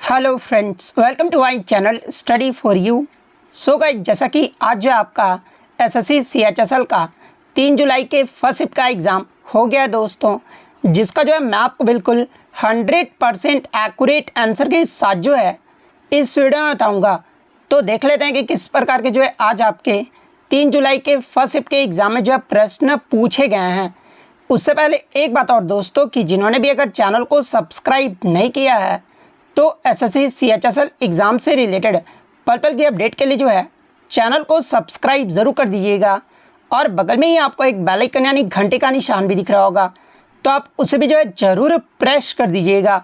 Hello friends, welcome to my channel study for you. So guys, जैसा कि आज जो आपका एसएससी सीएचएसएल का 3 जुलाई के फर्स्ट शिफ्ट का एग्ज़ाम हो गया है दोस्तों, जिसका जो है मैं आपको बिल्कुल 100% एक्यूरेट आंसर के साथ जो है इस वीडियो में बताऊँगा। तो देख लेते हैं कि किस प्रकार के जो है आज आपके 3 जुलाई के फर्स्ट शिफ्ट के एग्ज़ाम में जो है प्रश्न पूछे गए हैं। उससे पहले एक बात और दोस्तों, कि जिन्होंने भी अगर चैनल को सब्सक्राइब नहीं किया है तो एसएससी सीएचएसएल एग्ज़ाम से रिलेटेड पल पल की अपडेट के लिए जो है चैनल को सब्सक्राइब ज़रूर कर दीजिएगा। और बगल में ही आपको एक बेल आइकन यानी घंटे का निशान भी दिख रहा होगा, तो आप उसे भी जो है ज़रूर प्रेस कर दीजिएगा।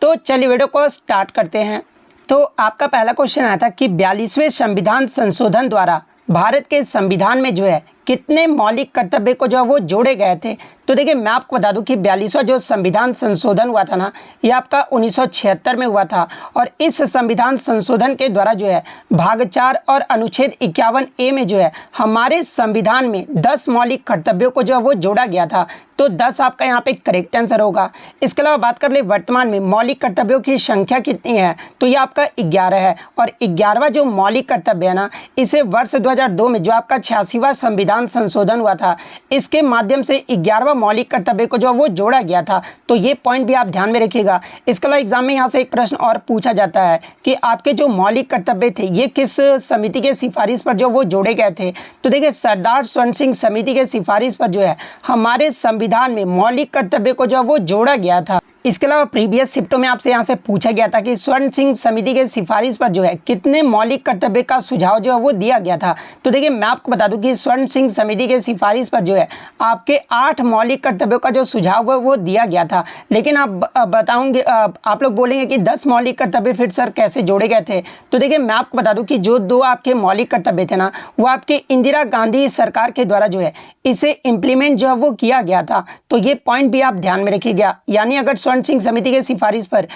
तो चलिए वीडियो को स्टार्ट करते हैं। तो आपका पहला क्वेश्चन आया था कि 42वें संविधान संशोधन द्वारा भारत के संविधान में जो है कितने मौलिक कर्तव्य को जो है वो जोड़े गए थे। तो देखिए, मैं आपको बता दूं कि 42वां जो संविधान संशोधन हुआ था ना, ये आपका 1976 में हुआ था। और इस संविधान संशोधन के द्वारा जो है भाग 4 और अनुच्छेद 51A में जो है हमारे संविधान में 10 मौलिक कर्तव्यों को जो है वो जोड़ा गया था। तो 10 आपका यहाँ पे करेक्ट आंसर होगा। इसके अलावा बात कर ले वर्तमान में मौलिक कर्तव्यों की संख्या कितनी है, तो ये आपका 11 है। और 11वां जो मौलिक कर्तव्य है ना, इसे वर्ष 2002 में जो आपका 86वां संविधान संशोधन हुआ था, इसके माध्यम से 11वां मौलिक कर्तव्य को जो वो जोड़ा गया था। तो ये पॉइंट भी आप ध्यान में रखिएगा। इसके अलावा एग्जाम में यहाँ से एक प्रश्न और पूछा जाता है कि आपके जो मौलिक कर्तव्य थे ये किस समिति के सिफारिश पर जो वो जोड़े गए थे। तो देखिए, सरदार स्वर्ण सिंह समिति के सिफारिश पर जो है हमारे संविधान में मौलिक कर्तव्य को जो वो जोड़ा गया था। इसके अलावा प्रीवियस शिफ्टों में आपसे यहाँ से पूछा गया था कि स्वर्ण सिंह समिति के सिफारिश पर जो है कितने मौलिक कर्तव्य का सुझाव जो है वो दिया गया था। तो देखिए, मैं आपको बता दूं कि स्वर्ण सिंह समिति के सिफारिश पर जो है आपके 8 मौलिक कर्तव्यों का जो सुझाव है वो दिया गया था। लेकिन आप बताऊंगे, आप लोग बोलेंगे कि 10 मौलिक कर्तव्य फिर सर कैसे जोड़े गए थे। तो देखिए, मैं आपको बता दूं कि जो 2 आपके मौलिक कर्तव्य थे ना, वो आपके इंदिरा गांधी सरकार के द्वारा जो है इसे इम्प्लीमेंट जो है वो किया गया था। तो ये पॉइंट भी आप ध्यान में रखिएगा। यानी अगर स्वर्ण सिंह समिति के सिफारिश पर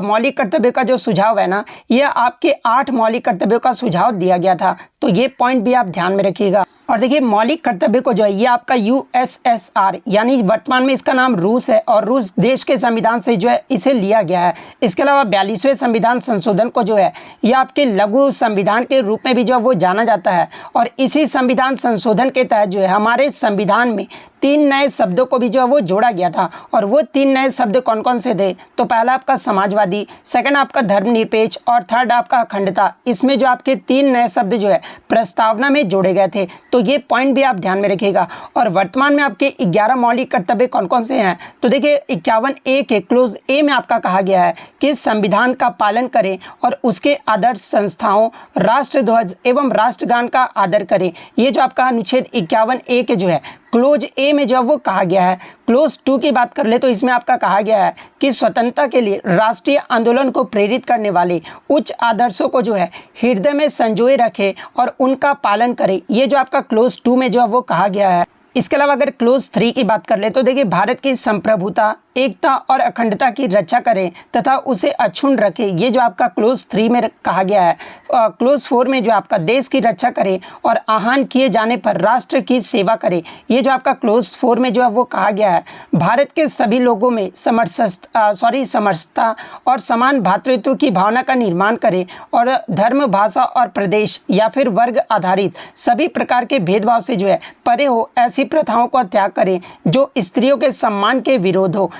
मौलिक कर्तव्य का जो सुझाव है ना, यह आपके 8 मौलिक कर्तव्यों का सुझाव दिया गया था। तो ये पॉइंट भी आप ध्यान में रखिएगा। और देखिए, मौलिक कर्तव्य को जो है ये आपका यूएसएसआर यानी वर्तमान में इसका नाम रूस है, और रूस देश के संविधान से जो है इसे लिया गया है। इसके अलावा 42वें संविधान संशोधन को जो है ये आपके लघु संविधान के रूप में भी जो है वो जाना जाता है। और इसी संविधान संशोधन के तहत जो है हमारे संविधान में 3 नए शब्दों को भी जो है वो जोड़ा गया था। और वो 3 नए शब्द कौन कौन से थे, तो पहला आपका समाजवादी, सेकंड आपका धर्मनिरपेक्ष, और थर्ड आपका अखंडता। इसमें जो आपके 3 नए शब्द जो है प्रस्तावना में जोड़े गए थे। तो ये पॉइंट भी आप ध्यान में रखिएगा। और वर्तमान में आपके 11 मौलिक कर्तव्य कौन कौन से हैं, तो देखिए 51A के क्लोज ए में आपका कहा गया है कि संविधान का पालन करें और उसके आदर्श संस्थाओं, राष्ट्रध्वज एवं राष्ट्रगान का आदर करें। ये जो आपका अनुच्छेद 51A के जो है क्लोज ए में जो वो कहा गया है। क्लोज 2 की बात कर ले तो इसमें आपका कहा गया है कि स्वतंत्रता के लिए राष्ट्रीय आंदोलन को प्रेरित करने वाले उच्च आदर्शों को जो है हृदय में संजोए रखे और उनका पालन करे। ये जो आपका क्लोज 2 में जो है वो कहा गया है। इसके अलावा अगर क्लोज 3 की बात कर ले तो देखिए, भारत की संप्रभुता, एकता और अखंडता की रक्षा करें तथा उसे अक्षुण्ण रखें। ये जो आपका क्लोज 3 में कहा गया है। क्लोज 4 में जो आपका देश की रक्षा करें और आह्वान किए जाने पर राष्ट्र की सेवा करें। ये जो आपका क्लोज 4 में जो है वो कहा गया है। भारत के सभी लोगों में समरसता और समान भातृत्व की भावना का निर्माण करें और धर्म, भाषा और प्रदेश या फिर वर्ग आधारित सभी प्रकार के भेदभाव से जो है परे हो ऐसी प्रथाओं का त्याग करें जो स्त्रियों के सम्मान के विरुद्ध हो।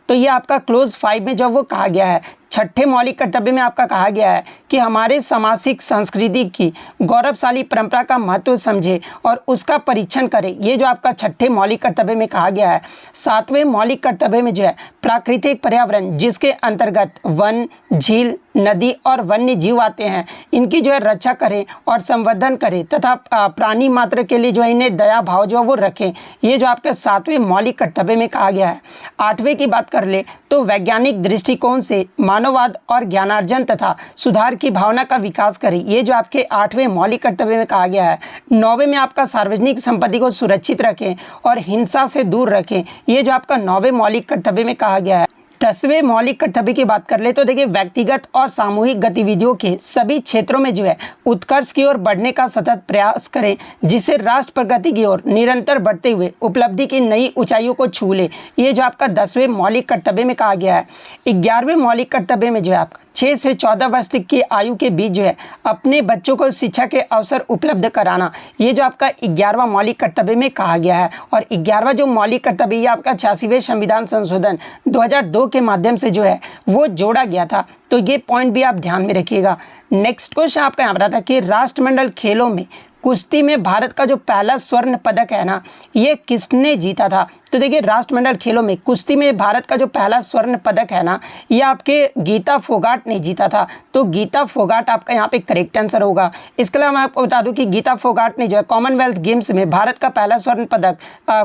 तो ये आपका क्लोज 5 में जब वो कहा गया है। छठे मौलिक कर्तव्य में आपका कहा गया है कि हमारे सामाजिक संस्कृति की गौरवशाली परंपरा का महत्व समझे और उसका परीक्षण करें। ये जो आपका छठे मौलिक कर्तव्य में कहा गया है। 7वें मौलिक कर्तव्य में जो है प्राकृतिक पर्यावरण, जिसके अंतर्गत वन, झील, नदी और वन्य जीव आते हैं, इनकी जो है रक्षा करें और संवर्धन करें तथा प्राणी मात्र के लिए जो है इन्हें दया भाव जो है वो रखें। ये जो आपके 7वें मौलिक कर्तव्य में कहा गया है। 8वें की बात कर ले तो वैज्ञानिक दृष्टिकोण से मानववाद और ज्ञानार्जन तथा सुधार की भावना का विकास करें। ये जो आपके 8वें मौलिक कर्तव्य में कहा गया है। 9वें में आपका सार्वजनिक संपत्ति को सुरक्षित रखें और हिंसा से दूर रखें। ये जो आपका 9वें मौलिक कर्तव्य में कहा गया है। 10वें मौलिक कर्तव्य की बात कर ले तो देखिए व्यक्तिगत और सामूहिक गतिविधियों के सभी क्षेत्रों में जो है उत्कर्ष की ओर बढ़ने का सतत प्रयास करें, जिससे राष्ट्र प्रगति की ओर निरंतर बढ़ते हुए उपलब्धि की नई ऊंचाइयों को छू ले। ये जो आपका 10वें मौलिक कर्तव्य में कहा गया है। 11वें मौलिक कर्तव्य में जो है आपका 6 से 14 वर्ष तक की आयु के बीच जो है अपने बच्चों को शिक्षा के अवसर उपलब्ध कराना, ये जो आपका 11वां मौलिक कर्तव्य में कहा गया है। और 11वां जो मौलिक कर्तव्य ये आपका 86वें संविधान संशोधन 2002 के माध्यम से जो है वो जोड़ा गया था। तो ये पॉइंट भी आप ध्यान में रखिएगा। नेक्स्ट क्वेश्चन आपका यहाँ पर आता है कि राष्ट्रमंडल खेलों में कुश्ती में भारत का जो पहला स्वर्ण पदक है ना, ये किसने जीता था? तो देखिए राष्ट्रमंडल खेलों में कुश्ती में भारत का जो पहला स्वर्ण पदक है ना, ये आपके गीता फोगाट ने जीता था। तो गीता फोगाट आपका यहाँ पे करेक्ट आंसर होगा। इसके अलावा मैं आपको बता दूं कि गीता फोगाट ने जो है कॉमनवेल्थ गेम्स में भारत का पहला स्वर्ण पदक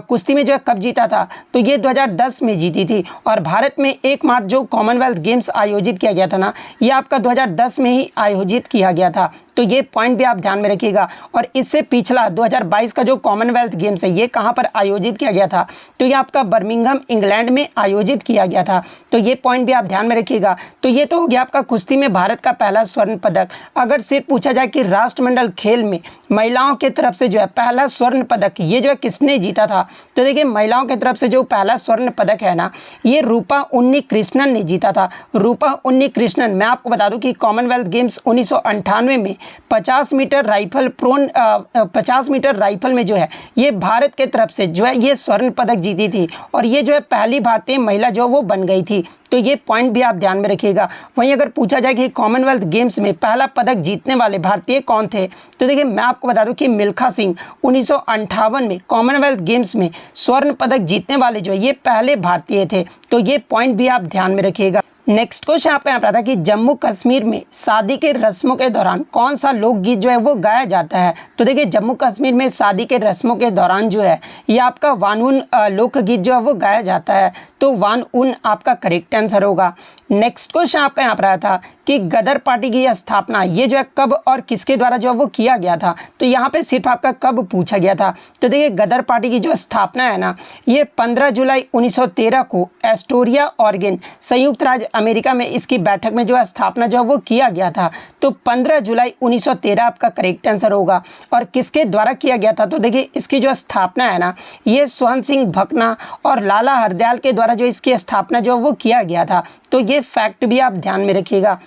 कुश्ती में जो है कब जीता था? तो ये 2010 में जीती थी। और भारत में 1 मार्च जो कॉमनवेल्थ गेम्स आयोजित किया गया था ना, ये आपका 2010 में ही आयोजित किया गया था। तो ये पॉइंट भी आप ध्यान में रखिएगा। और इससे पिछला 2022 का जो कॉमनवेल्थ गेम्स है ये कहाँ पर आयोजित किया गया था? तो ये आपका बर्मिंघम इंग्लैंड में आयोजित किया गया था। तो ये पॉइंट भी आप ध्यान में रखिएगा। तो ये तो हो गया आपका कुश्ती में भारत का पहला स्वर्ण पदक। अगर सिर्फ पूछा जाए कि राष्ट्रमंडल खेल में महिलाओं की तरफ से जो है पहला स्वर्ण पदक ये जो है किसने जीता था? तो देखिए महिलाओं की तरफ से जो पहला स्वर्ण पदक है ना, ये रूपा उन्नीकृष्णन ने जीता था। रूपा उन्नीकृष्णन, मैं आपको बता दूं कि कॉमनवेल्थ गेम्स 1998 में 50 मीटर राइफल 50 मीटर राइफल में जो है ये भारत के तरफ से जो है ये स्वर्ण पदक जीती थी। और ये जो है पहली भारतीय महिला जो वो बन गई थी। तो ये पॉइंट भी आप ध्यान में रखिएगा। वहीं अगर पूछा जाए कि कॉमनवेल्थ गेम्स में पहला पदक जीतने वाले भारतीय कौन थे? तो देखिए मैं आपको बता दूं कि मिल्खा सिंह 1958 में कॉमनवेल्थ गेम्स में स्वर्ण पदक जीतने वाले जो है ये पहले भारतीय थे। तो ये पॉइंट भी आप ध्यान में रखिएगा। नेक्स्ट क्वेश्चन आपका यहाँ पर आता है कि जम्मू कश्मीर में शादी के रस्मों के दौरान कौन सा लोकगीत जो है वो गाया जाता है? तो देखिए जम्मू कश्मीर में शादी के रस्मों के दौरान जो है ये आपका वानउन लोकगीत जो है वो गाया जाता है। तो वानउन आपका करेक्ट आंसर होगा। नेक्स्ट क्वेश्चन आपका यहाँ पर आया था कि गदर पार्टी की स्थापना ये जो है कब और किसके द्वारा जो है वो किया गया था? तो यहाँ पे सिर्फ आपका कब पूछा गया था। तो देखिए गदर पार्टी की जो स्थापना है ना, ये 15 जुलाई 1913 को एस्टोरिया ऑरेगन संयुक्त राज्य अमेरिका में इसकी बैठक में जो है स्थापना जो है वो किया गया था। तो 15 जुलाई 1913 आपका करेक्ट आंसर होगा। और किसके द्वारा किया गया था? तो देखिए इसकी जो स्थापना है ना, ये स्वर्ण सिंह भकना और लाला हरदयाल के द्वारा जो इसकी स्थापना जो है वो किया गया था। तो ये फैक्ट भी आप ध्यान में रखिएगा।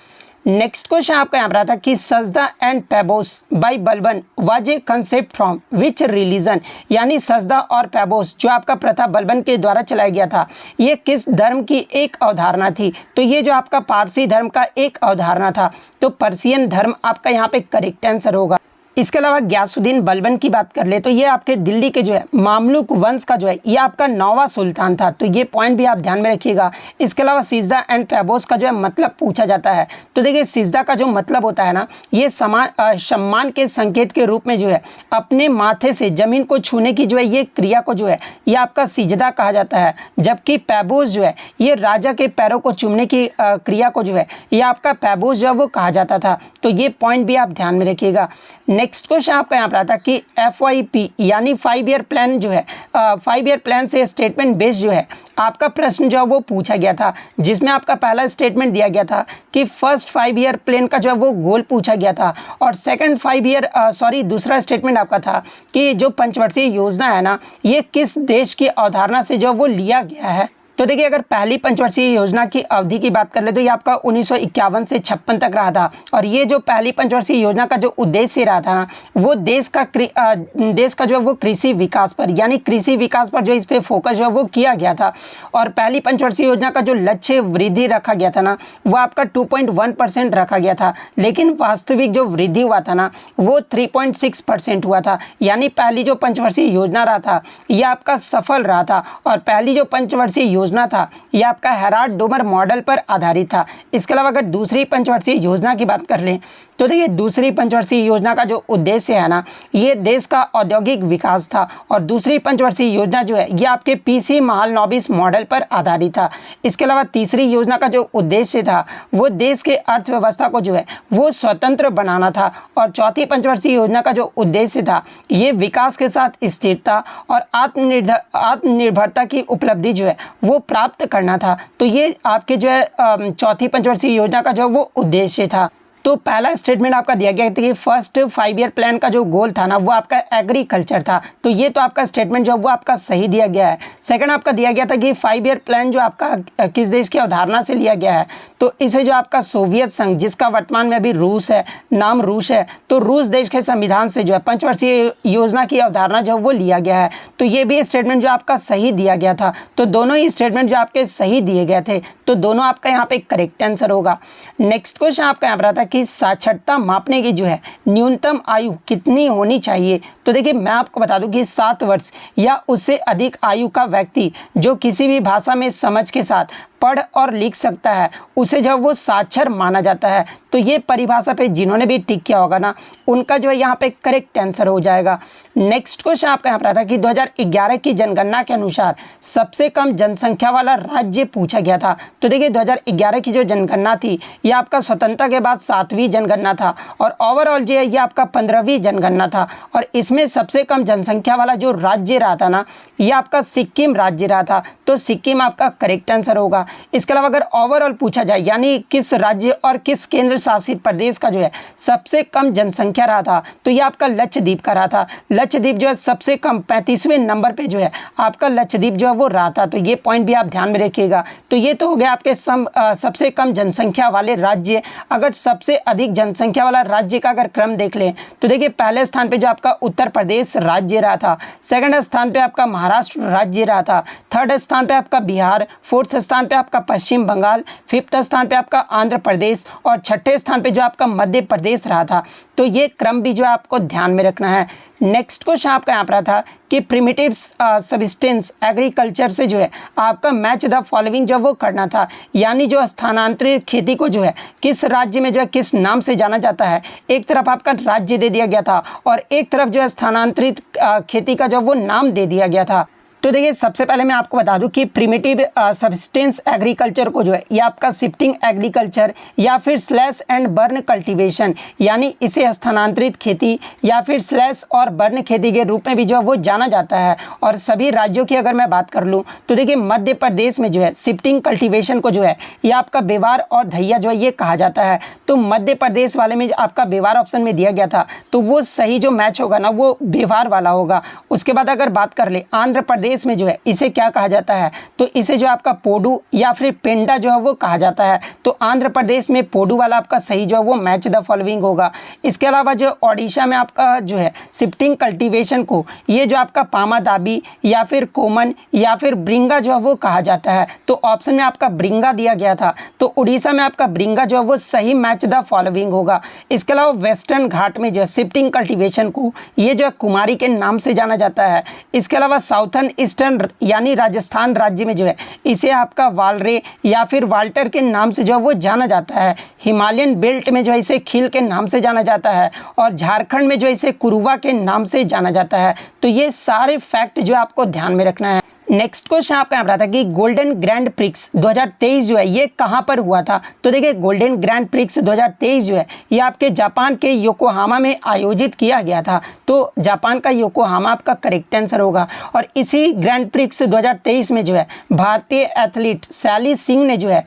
नेक्स्ट क्वेश्चन आपका यहाँ पर आता है कि सजदा एंड पैबोस by Balban was a concept from which religion? यानी सजदा और पैबोस जो आपका प्रथा बलबन के द्वारा चलाया गया था, ये किस धर्म की एक अवधारणा थी? तो ये जो आपका पारसी धर्म का एक अवधारणा था। तो पर्शियन धर्म आपका यहाँ पे करेक्ट आंसर होगा। इसके अलावा गयासुद्दीन बलबन की बात कर ले तो ये आपके दिल्ली के जो है मामलुक वंश का जो है ये आपका 9वां सुल्तान था। तो ये पॉइंट भी आप ध्यान में रखिएगा। इसके अलावा सिजदा एंड पैबोस का जो है मतलब पूछा जाता है। तो देखिए सिजदा का जो मतलब होता है ना, ये सम्मान के संकेत के रूप में जो है अपने माथे से जमीन को छूने की जो है ये क्रिया को जो है ये आपका सिजदा कहा जाता है। जबकि पैबोस जो है ये राजा के पैरों को चूमने की क्रिया को जो है ये आपका पैबोस जो है वो कहा जाता था। तो ये पॉइंट भी आप ध्यान में रखिएगा। नेक्स्ट क्वेश्चन आपका यहाँ पर आता है कि FYP यानी 5 ईयर प्लान जो है 5 ईयर प्लान से स्टेटमेंट बेस्ड जो है आपका प्रश्न जो है वो पूछा गया था, जिसमें आपका पहला स्टेटमेंट दिया गया था कि फर्स्ट 5 ईयर प्लान का जो है वो गोल पूछा गया था। और सेकंड 5 ईयर दूसरा स्टेटमेंट आपका था कि जो पंचवर्षीय योजना है ना, ये किस देश की अवधारणा से जो वो लिया गया है? तो देखिए अगर पहली पंचवर्षीय योजना की अवधि की बात कर ले तो ये आपका 1951 से 56 तक रहा था। और ये जो पहली पंचवर्षीय योजना का जो उद्देश्य रहा था ना, वो देश का जो है वो कृषि विकास पर यानी कृषि विकास पर जो इस पे फोकस जो है वो किया गया था। और पहली पंचवर्षीय योजना का जो लक्ष्य वृद्धि रखा गया था ना, वो आपका 2.1% रखा गया था। लेकिन वास्तविक जो वृद्धि हुआ था ना, वो 3.6% हुआ था। यानी पहली जो पंचवर्षीय योजना रहा था ये आपका सफल रहा था। और पहली जो पंचवर्षीय योजना था ये आपका हेराल्ड डोमर मॉडल पर आधारित था। इसके अलावा अगर दूसरी पंचवर्षीय योजना की बात कर लें तो देखिए दूसरी पंचवर्षीय योजना का जो उद्देश्य है ना, ये देश का औद्योगिक विकास था। और दूसरी पंचवर्षीय योजना जो है ये आपके PC महालनोबिस मॉडल पर आधारित था। इसके अलावा तीसरी योजना का जो उद्देश्य था वो देश के अर्थव्यवस्था को जो है वो स्वतंत्र बनाना था। और चौथी पंचवर्षीय योजना का जो उद्देश्य था ये विकास के साथ स्थिरता और आत्मनिर्भरता की उपलब्धि जो है वो वो प्राप्त करना था। तो ये आपके जो है चौथी पंचवर्षीय योजना का जो वो उद्देश्य था। तो पहला स्टेटमेंट आपका दिया गया था कि फर्स्ट 5 ईयर प्लान का जो गोल था ना वो आपका एग्रीकल्चर था। तो ये तो आपका स्टेटमेंट जो वो आपका सही दिया गया है। सेकंड आपका दिया गया था कि 5 ईयर प्लान जो आपका किस देश की अवधारणा से लिया गया है, तो इसे जो आपका सोवियत संघ, जिसका वर्तमान में अभी रूस है, नाम रूस है, तो रूस देश के संविधान से जो है पंचवर्षीय योजना की अवधारणा जो वो लिया गया है। तो ये भी स्टेटमेंट जो आपका सही दिया गया था। तो दोनों ही स्टेटमेंट जो आपके सही दिए गए थे, तो दोनों आपका यहाँ पे करेक्ट आंसर होगा। नेक्स्ट क्वेश्चन आपका यहाँ पर आता है कि साक्षरता मापने की जो है न्यूनतम आयु कितनी होनी चाहिए। तो देखिए मैं आपको बता दूं कि 7 वर्ष या उससे अधिक आयु का व्यक्ति जो किसी भी भाषा में समझ के साथ पढ़ और लिख सकता है, उसे जब वो साक्षर माना जाता है। तो ये परिभाषा पे जिन्होंने भी टिक किया होगा ना, उनका जो है यहाँ पे करेक्ट आंसर हो जाएगा। नेक्स्ट क्वेश्चन आपका यहाँ पर आता है कि 2011 की जनगणना के अनुसार सबसे कम जनसंख्या वाला राज्य पूछा गया था। तो देखिए 2011 की जो जनगणना थी ये आपका स्वतंत्रता के बाद 7वीं जनगणना था, और ओवरऑल जो है ये आपका 15वीं जनगणना था। और इसमें सबसे कम जनसंख्या वाला जो राज्य रहा था ना, ये आपका सिक्किम राज्य रहा था। तो सिक्किम आपका करेक्ट आंसर होगा। इसके अलावा अगर ओवरऑल पूछा जाए, यानी किस राज्य और किस केंद्र शासित प्रदेश का जो है सबसे कम जनसंख्या रहा था, तो ये आपका लक्षद्वीप का रहा था। लक्षद्वीप जो है सबसे कम 35वें नंबर पे जो है आपका लक्षद्वीप जो है वो रहा था। तो ये पॉइंट भी आप ध्यान में रखिएगा। तो ये तो हो गया आपके सबसे कम जनसंख्या वाले राज्य। अगर सबसे अधिक जनसंख्या वाला राज्य का अगर क्रम देख लें, तो देखिए पहले स्थान पे जो आपका उत्तर प्रदेश राज्य रहा था, सेकंड स्थान पे आपका महाराष्ट्र राज्य रहा था, थर्ड स्थान पे आपका बिहार, फोर्थ स्थान पे आपका पश्चिम बंगाल, फिफ्थ स्थान पे आपका आंध्र प्रदेश, और छठे स्थान पे जो आपका मध्य प्रदेश रहा था। तो ये क्रम भी जो आपको ध्यान में रखना है। नेक्स्ट क्वेश्चन आपका यहाँ पर रहा था कि प्रिमिटिव सब्सिस्टेंस एग्रीकल्चर से जो है आपका मैच द फॉलोइंग जो वो करना था, यानी जो स्थानांतरित खेती को जो है किस राज्य में जो है किस नाम से जाना जाता है। एक तरफ आपका राज्य दे दिया गया था और एक तरफ जो है स्थानांतरित खेती का जो वो नाम दे दिया गया था। तो देखिए सबसे पहले मैं आपको बता दूं कि प्रिमिटिव सब्सिस्टेंस एग्रीकल्चर को जो है ये आपका शिफ्टिंग एग्रीकल्चर या फिर स्लैश एंड बर्न कल्टीवेशन, यानी इसे स्थानांतरित खेती या फिर स्लैश और बर्न खेती के रूप में भी जो है वो जाना जाता है। और सभी राज्यों की अगर मैं बात कर लूँ तो देखिए मध्य प्रदेश में जो है शिफ्टिंग कल्टीवेशन को जो है ये आपका बेवार और धैया जो है ये कहा जाता है। तो मध्य प्रदेश वाले में आपका बेवार ऑप्शन में दिया गया था, तो वो सही जो मैच होगा ना वो बेवार वाला होगा। उसके बाद अगर बात कर ले आंध्र प्रदेश में जो है इसे क्या कहा जाता है, तो इसे जो आपका पोडू या फिर पेंडा जो है वो कहा जाता है। तो आंध्र प्रदेश में पोडू वाला आपका सही जो है वो मैच द फॉलोइंग होगा। इसके अलावा जो ओडिशा में आपका जो है शिफ्टिंग कल्टीवेशन को ये जो आपका पामादाबी या फिर कोमन या फिर ब्रिंगा जो है वो कहा जाता है। तो ऑप्शन में आपका ब्रिंगा दिया गया था, तो उड़ीसा में आपका ब्रिंगा जो है वो सही मैच द फॉलोइंग होगा। इसके अलावा वेस्टर्न घाट में जो है शिफ्टिंग कल्टीवेशन को ये जो है कुमारी के नाम से जाना जाता है। इसके अलावा साउथर्न ईस्टर्न यानी राजस्थान राज्य में जो है इसे आपका वालरे या फिर वाल्टर के नाम से जो है वो जाना जाता है। हिमालयन बेल्ट में जो है इसे खील के नाम से जाना जाता है, और झारखंड में जो है इसे कुरुवा के नाम से जाना जाता है। तो ये सारे फैक्ट जो आपको ध्यान में रखना है। नेक्स्ट क्वेश्चन आपका यहाँ पर आता है कि गोल्डन ग्रैंड प्रिक्स 2023 जो है ये कहाँ पर हुआ था। तो देखिए गोल्डन ग्रैंड प्रिक्स 2023 जो है ये आपके जापान के योकोहामा में आयोजित किया गया था। तो जापान का योकोहामा आपका करेक्ट आंसर होगा। और इसी ग्रैंड प्रिक्स 2023 में जो है भारतीय एथलीट शैली सिंह ने जो है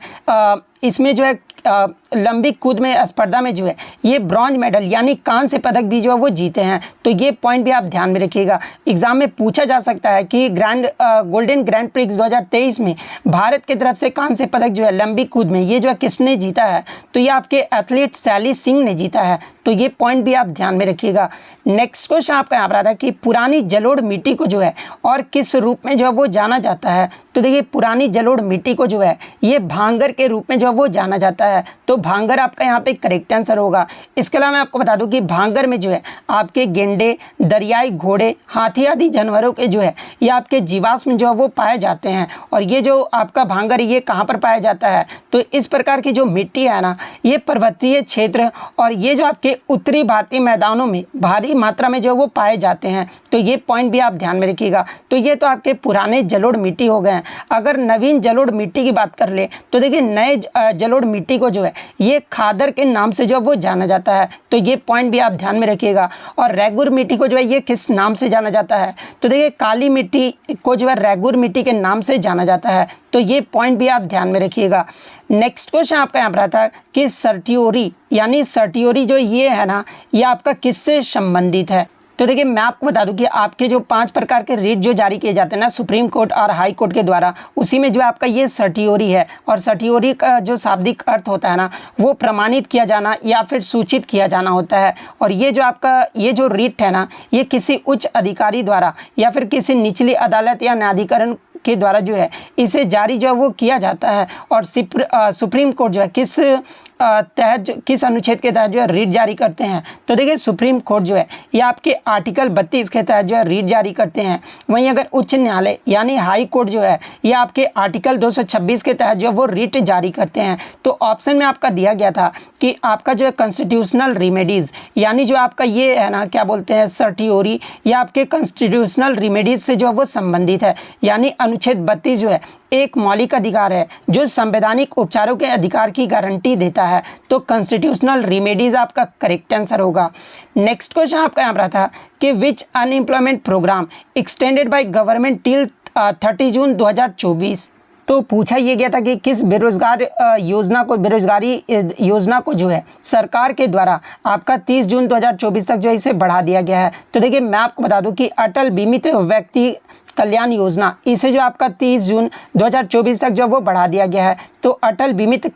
इसमें जो है लंबी कूद में स्पर्धा में जो है ये ब्रॉन्ज मेडल यानी कांस्य पदक भी जो है वो जीते हैं। तो ये पॉइंट भी आप ध्यान में रखिएगा। एग्जाम में पूछा जा सकता है कि गोल्डन ग्रैंड प्रिक्स 2023 में भारत की तरफ से कांस्य पदक जो है लंबी कूद में ये जो है किसने जीता है, तो ये आपके एथलीट शैली सिंह ने जीता है। तो ये पॉइंट भी आप ध्यान में रखिएगा। नेक्स्ट क्वेश्चन आपका यहाँ पर आता है कि पुरानी जलोढ़ मिट्टी को जो है और किस रूप में जो है वो जाना जाता है। तो देखिए पुरानी जलोढ़ मिट्टी को जो है ये भांगर के रूप में जो है वो जाना जाता है। तो भांगर आपका यहाँ पे करेक्ट आंसर होगा। इसके अलावा मैं आपको बता दूं कि भांगर में जो है आपके गेंडे, दरियाई घोड़े, हाथी आदि जानवरों के जो है ये आपके जीवाश्म जो है वो पाए जाते हैं। और ये जो आपका भांगर ये कहाँ पर पाया जाता है, तो इस प्रकार की जो मिट्टी है ना ये पर्वतीय क्षेत्र और ये जो आपके उत्तरी भारतीय मैदानों में भारी मात्रा में जो वो पाए जाते हैं। तो ये पॉइंट भी आप ध्यान में रखिएगा। तो ये तो आपके पुराने जलोढ़ मिट्टी हो गए। अगर नवीन जलोढ़ मिट्टी की बात कर ले तो देखिए नए जलोढ़ मिट्टी को जो है ये खादर के नाम से जो वो जाना जाता है। तो ये पॉइंट भी आप ध्यान में रखिएगा। और रेगुर मिट्टी को जो है ये किस नाम से जाना जाता है, तो देखिए काली मिट्टी को जो है रेगुर मिट्टी के नाम से जाना जाता है। तो ये पॉइंट भी आप ध्यान में रखिएगा। नेक्स्ट क्वेश्चन आपका यहाँ पर आता है कि सर्टियोरी यानी सर्टियोरी जो ये है ना, ये आपका किससे संबंधित है। तो देखिए मैं आपको बता दूं कि आपके जो 5 प्रकार के रिट जो जारी किए जाते हैं ना सुप्रीम कोर्ट और हाई कोर्ट के द्वारा, उसी में जो आपका ये सर्टियोरी है। और सर्टियोरी का जो शाब्दिक अर्थ होता है ना, वो प्रमाणित किया जाना या फिर सूचित किया जाना होता है। और ये जो आपका ये जो रिट है ना, ये किसी उच्च अधिकारी द्वारा या फिर किसी निचली अदालत या न्यायाधिकरण के द्वारा जो है इसे जारी जो है वो किया जाता है। और सुप्रीम कोर्ट जो है किस अनुच्छेद के तहत जो है रीट जारी करते हैं। तो देखिए सुप्रीम कोर्ट जो है ये आपके आर्टिकल 32 के तहत जो है रीट जारी करते हैं। वहीं अगर उच्च न्यायालय यानी हाई कोर्ट जो है ये आपके आर्टिकल 226 के तहत जो है वो रीट जारी करते हैं। तो ऑप्शन में आपका दिया गया था कि आपका जो है कॉन्स्टिट्यूशनल रेमेडीज़ यानी जो आपका ये है ना क्या बोलते हैं सर्टियोरी, या आपके कॉन्स्टिट्यूशनल रेमेडीज से जो है वो संबंधित है। यानी अनुच्छेद 32 जो है एक मौलिक अधिकार है जो संवैधानिक उपचारों के अधिकार की गारंटी देता है। तो कॉन्स्टिट्यूशनल रेमेडीज आपका करेक्ट आंसर होगा। नेक्स्ट क्वेश्चन आपका यहाँ पर था कि which unemployment program extended by government till 30 June 2024। तो पूछा ये गया था कि किस बेरोजगारी योजना को जो है सरकार के द्वारा आपका 30 जून 2024 तक जो है इसे बढ़ा दिया गया है। तो देखिए मैं आपको बता दूं कि अटल बीमित व्यक्ति कल्याण योजना, इसे जो आपका 30 जून 2024 तक जो वो बढ़ा दिया गया है। तो अटल बीमित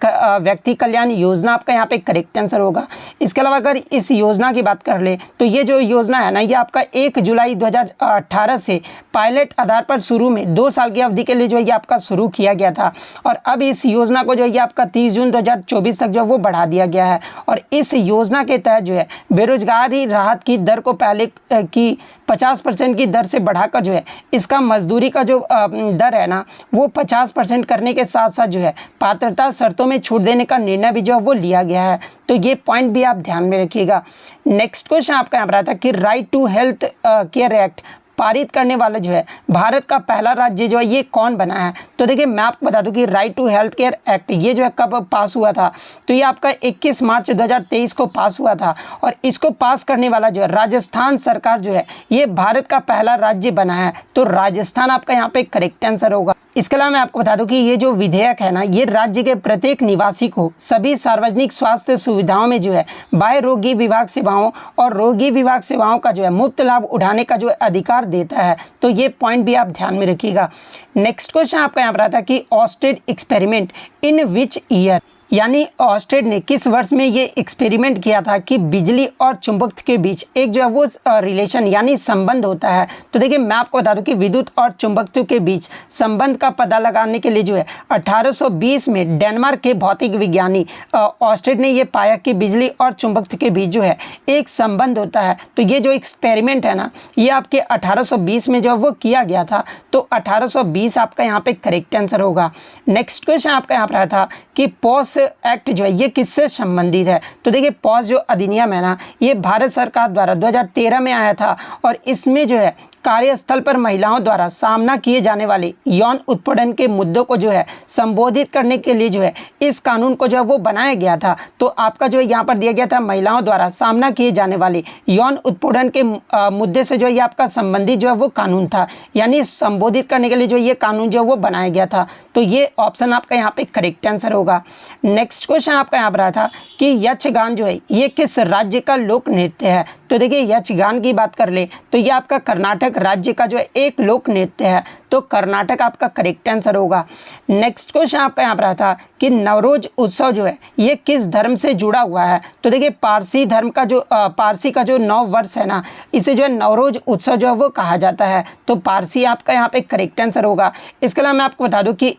व्यक्ति कल्याण योजना आपका यहाँ पे करेक्ट आंसर होगा। इसके अलावा अगर इस योजना की बात कर ले तो ये जो योजना है ना, ये आपका 1 जुलाई 2018 से पायलट आधार पर शुरू में 2 साल की अवधि के लिए जो है ये आपका शुरू किया गया था। और अब इस योजना को जो है ये आपका 30 जून 2024 तक जो वो बढ़ा दिया गया है। और इस योजना के तहत जो है बेरोजगारी राहत की दर को पहले की 50% की दर से बढ़ाकर जो है इसका मजदूरी का जो दर है ना वो 50% करने के साथ साथ जो है पात्रता शर्तों में छूट देने का निर्णय भी जो है वो लिया गया है। तो ये पॉइंट भी आप ध्यान में रखिएगा। नेक्स्ट क्वेश्चन आपका यहाँ पर आता है कि right to health care act पारित करने वाला जो है भारत का पहला राज्य जो है ये कौन बना है। तो देखिए मैं आपको बता दूं कि right to health care act ये जो है कब पास हुआ था। तो ये आपका 21 मार्च 2023 को पास हुआ था। और इसको पास करने वाला जो है राजस्थान सरकार जो है ये भारत का पहला राज्य बना है। तो राजस्थान आपका यहाँ पे करेक्ट आंसर होगा। इसके अलावा मैं आपको बता दूं कि ये जो विधेयक है ना, ये राज्य के प्रत्येक निवासी को सभी सार्वजनिक स्वास्थ्य सुविधाओं में जो है बाह्य रोगी विभाग सेवाओं और रोगी विभाग सेवाओं का जो है मुफ्त लाभ उठाने का जो है अधिकार देता है। तो ये पॉइंट भी आप ध्यान में रखिएगा। नेक्स्ट क्वेश्चन आपका यहाँ पर आता है कि Oersted experiment in which year, यानी ऑस्टेड ने किस वर्ष में ये एक्सपेरिमेंट किया था कि बिजली और चुंबकत्व के बीच एक जो है वो रिलेशन यानी संबंध होता है। तो देखिए मैं आपको बता दूं कि विद्युत और चुंबकत्व के बीच संबंध का पता लगाने के लिए जो है 1820 में डेनमार्क के भौतिक विज्ञानी ऑस्टेड ने ये पाया कि बिजली और चुंबकत्व के बीच जो है एक संबंध होता है। तो ये जो एक्सपेरिमेंट है ना, ये आपके 1820 में जो है वो किया गया था। तो 1820 आपका यहाँ पे करेक्ट आंसर होगा। नेक्स्ट क्वेश्चन आपका यहाँ पर आया था कि पॉस एक्ट जो है ये किससे संबंधित है। तो देखिए पॉस जो अधिनियम है ना, ये भारत सरकार द्वारा 2013 में आया था। और इसमें जो है कार्यस्थल पर महिलाओं द्वारा सामना किए जाने वाले यौन उत्पीड़न के मुद्दों को जो है संबोधित करने के लिए जो है इस कानून को जो है वो बनाया गया था। तो आपका जो है यहाँ पर दिया गया था महिलाओं द्वारा सामना किए जाने वाले यौन उत्पीड़न के मुद्दे से जो है ये आपका संबंधित जो है वो कानून था, यानी संबोधित करने के लिए जो ये कानून जो है वो बनाया गया था। तो ये ऑप्शन आपका यहाँ पे करेक्ट आंसर होगा। नेक्स्ट क्वेश्चन आपका यहाँ पर आया था कि यक्षगान जो है ये किस राज्य का लोक नृत्य है। तो देखिए यक्षगान की बात कर ले तो ये आपका कर्नाटक राज्य का जो है एक लोक नृत्य है। तो कर्नाटक आपका करेक्ट आंसर होगा। नेक्स्ट क्वेश्चन आपका यहाँ पर आता था कि नवरोज उत्सव जो है ये किस धर्म से जुड़ा हुआ है। तो देखिए पारसी धर्म का जो पारसी का जो नव वर्ष है ना, इसे जो है नवरोज उत्सव जो है वो कहा जाता है। तो पारसी आपका यहाँ पे करेक्ट आंसर होगा। इसके अलावा मैं आपको बता दूं कि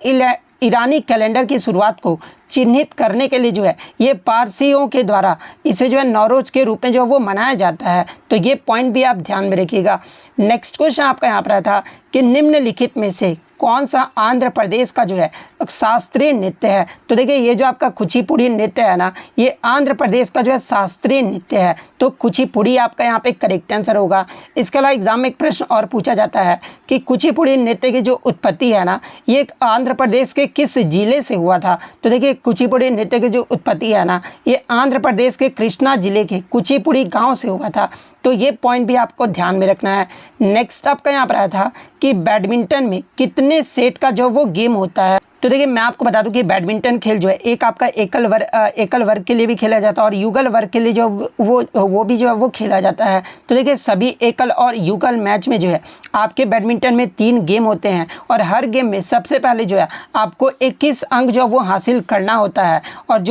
ईरानी कैलेंडर की शुरुआत को चिन्हित करने के लिए जो है ये पारसियों के द्वारा इसे जो है नवरोज के रूप में जो है वो मनाया जाता है। तो ये पॉइंट भी आप ध्यान में रखिएगा। नेक्स्ट क्वेश्चन आपका यहाँ पर था कि निम्नलिखित में से कौन सा आंध्र प्रदेश का जो है शास्त्रीय नृत्य है। तो देखिए ये जो आपका कुचिपुड़ी नृत्य है ना, ये आंध्र प्रदेश का जो है शास्त्रीय नृत्य है। तो कुचिपुड़ी आपका यहाँ पे करेक्ट आंसर होगा। इसके अलावा एग्जाम में एक प्रश्न और पूछा जाता है कि कुचिपुड़ी नृत्य की जो उत्पत्ति है ना, ये आंध्र प्रदेश के किस जिले से हुआ था। तो देखिए कुचिपुड़ी नृत्य की जो उत्पत्ति है ना, ये आंध्र प्रदेश के कृष्णा जिले के कुचिपुड़ी गाँव से हुआ था। तो ये पॉइंट भी आपको ध्यान में रखना है। नेक्स्ट आपका यहाँ पर आया था कि बैडमिंटन में कितने सेट का जो वो गेम होता है। तो देखिए मैं आपको बता दूं कि बैडमिंटन खेल जो है एक आपका एकल वर्ग के लिए भी खेला जाता है और युगल वर्ग के लिए जो वो भी जो है वो खेला जाता है। तो देखिए सभी एकल और युगल मैच में जो है आपके बैडमिंटन में 3 गेम होते हैं और हर गेम में सबसे पहले जो है आपको 21 अंक जो वो हासिल करना होता है। और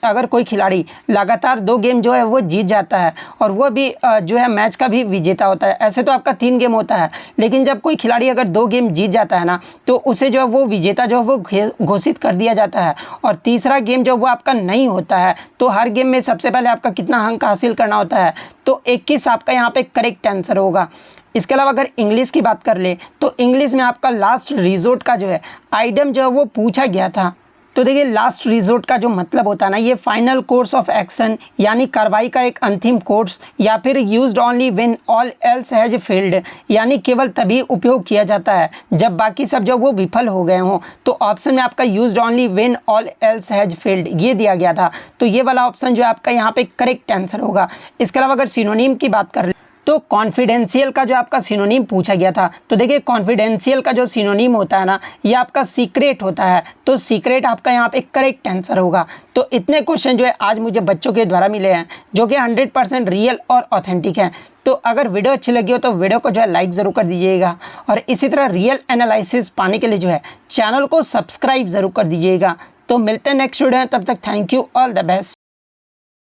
अगर कोई खिलाड़ी लगातार 2 गेम जो है वो जीत जाता है और वो भी जो है मैच का भी विजेता होता है। ऐसे तो आपका 3 गेम होता है, लेकिन जब कोई खिलाड़ी अगर 2 गेम जीत जाता है ना तो उसे जो है वो विजेता जो है वो घोषित कर दिया जाता है। और तीसरा गेम जो वो आपका नहीं होता है, तो हर गेम में सबसे पहले आपका कितना अंक हासिल करना होता है, तो 21 आपका यहाँ पे करेक्ट आंसर होगा। इसके अलावा अगर इंग्लिश की बात कर ले तो इंग्लिश में आपका लास्ट रिजोर्ट का जो है आइटम जो है वो पूछा गया था। तो देखिए लास्ट रिजोर्ट का जो मतलब होता है ना, ये फाइनल कोर्स ऑफ एक्शन यानी कार्रवाई का एक अंतिम कोर्स, या फिर used only when all else has failed यानी केवल तभी उपयोग किया जाता है जब बाकी सब जो वो विफल हो गए हों। तो ऑप्शन में आपका used only when all else has failed ये दिया गया था, तो ये वाला ऑप्शन जो है आपका यहाँ पे करेक्ट आंसर होगा। इसके अलावा अगर सिनोनिम की बात कर तो कॉन्फिडेंशियल का जो आपका सिनोनिम पूछा गया था, तो देखिए कॉन्फिडेंशियल का जो सिनोनिम होता है ना ये आपका सीक्रेट होता है, तो सीक्रेट आपका यहाँ पे करेक्ट आंसर होगा। तो इतने क्वेश्चन जो है आज मुझे बच्चों के द्वारा मिले हैं जो कि 100% रियल और ऑथेंटिक हैं। तो अगर वीडियो अच्छी लगी हो तो वीडियो को जो है लाइक ज़रूर कर दीजिएगा और इसी तरह रियल एनालिसिस पाने के लिए जो है चैनल को सब्सक्राइब ज़रूर कर दीजिएगा। तो मिलते हैं नेक्स्ट वीडियो में, तब तक thank you, all the best.